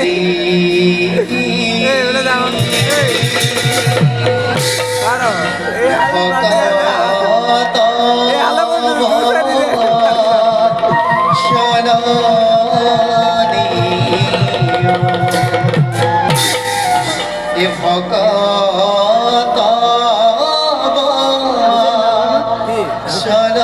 হরি ভকত শরণী এ ভকত শরণী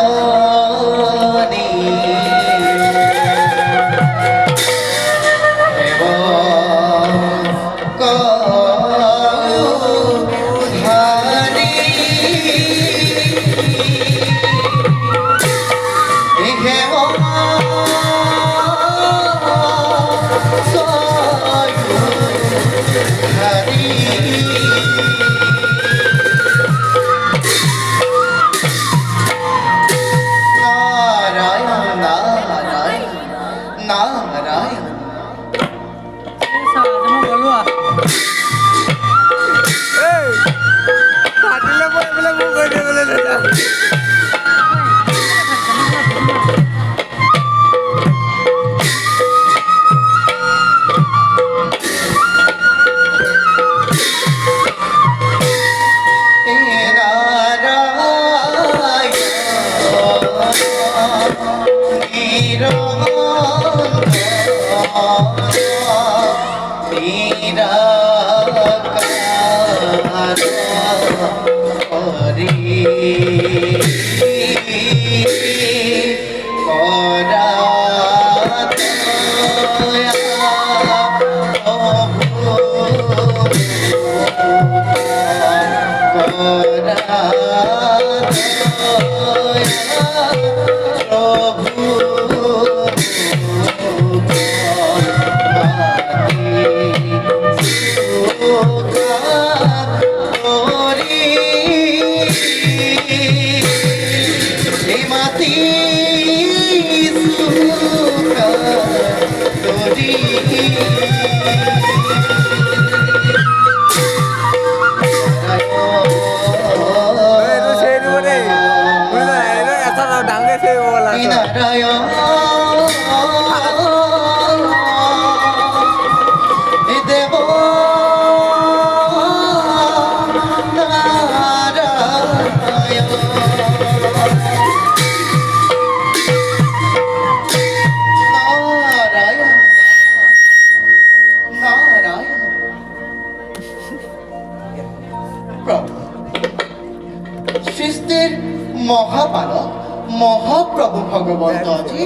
সৃষ্টিৰ মহাপালক মহাপ্ৰভু ভগৱন্ত আজি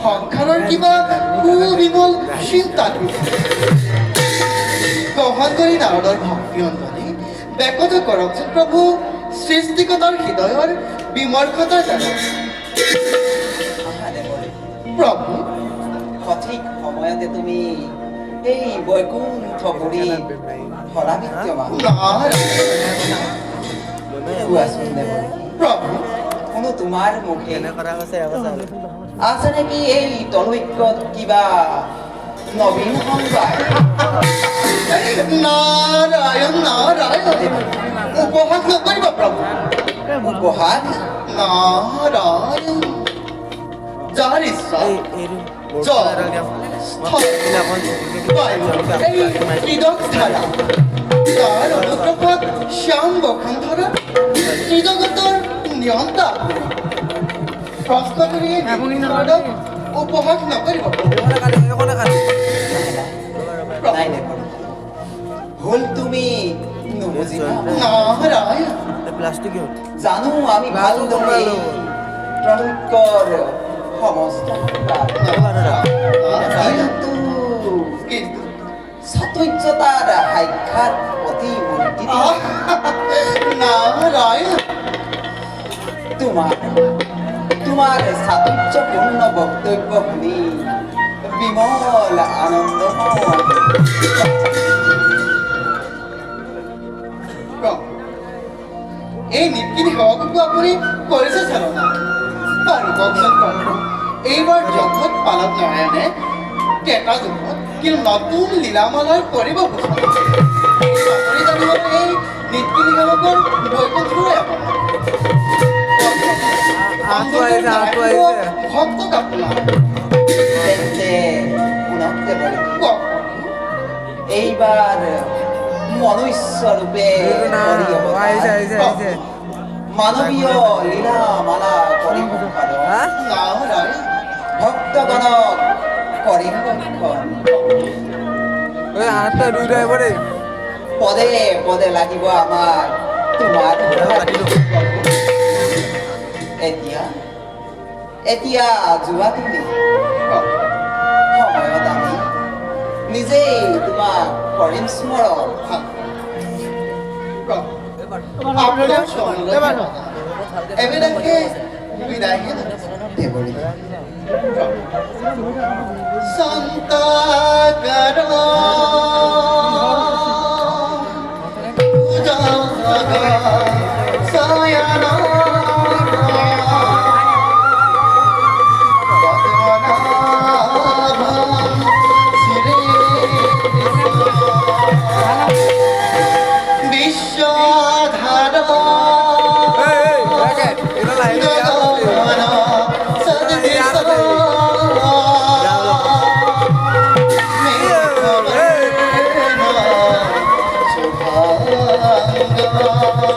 সংসাৰৰ কিবা সুবিমল চিন্তা গ্ৰহণ কৰি নাৰদৰ ভক্তি অন্তৰে ব্যাকত কৰকচোন প্ৰভু সৃষ্টিকতাৰ হৃদয়ৰ বিমৰ্ষতাৰ দ্বাৰা প্ৰভু সঠিক সময়তে তুমি এই বৈকুণ্ঠপুৰী ধৰা বিদ্যমান কোৱাচোন দেৱৰী প্ৰভু কোনো তোমাৰ মুখে আছে নেকি এই তলৈক্যত কিবা নবীন সংবাদ? নাৰায়ণ নাৰায়ণ উপহাস নকৰিব প্ৰভু উপহাস নাৰায়ণ যাৰ ইচ্ছা তাৰ অনুগ্ৰহত শ্যাম বসুন্ধৰা শ্ৰীজগতৰ নিয়ন্তা প্ৰশ্ন কৰি উপহাস নকৰিব নাই দেৱৰী ভুল তুমি নুবুজিবা নাৰায়ণ জানো আমি ভালদৰে তলৈক্যৰ সমস্ত কিন্তু সতৈজ্যতাৰ সাক্ষাৎ অতি মূৰ্তি নাৰায়ণ তোমাৰ সাতত্যপূৰ্ণ বক্তব্য শুনি বিমল আনন্দ এই নীতিখিনি সেৱাকো আপুনি কৰিছে চালনা বাৰু কওকচোন প্ৰভু এইবাৰ জগত পালক নাৰায়ণে কেটা যুগত কিন্তু নতুন লীলামালাৰ কৰিব চাকৰি জানিবলৈ এই নীতিখিনি সেৱকৰ বৈকুণ্ঠলৈ ভক্তক আপোনাৰ তেন্তে শুনক দেৱৰী এইবার মনুষ্য রূপে হরি অবতার মানবীয় লীলা মালা করিম নারায়ণ ভক্তগণক করিম রক্ষণ পদে পদে লাগিব আমাৰ তোমাৰ এতিয়া এতিয়া যোৱা তুমি সময়ত আমি নিজেই তোমাক কৰিম স্মৰণ আপনার সঙ্গে এবেলাকে বিদায় দেৱৰী সন্তাগর সয়ন বিশ্বধার শুভাঙ্গ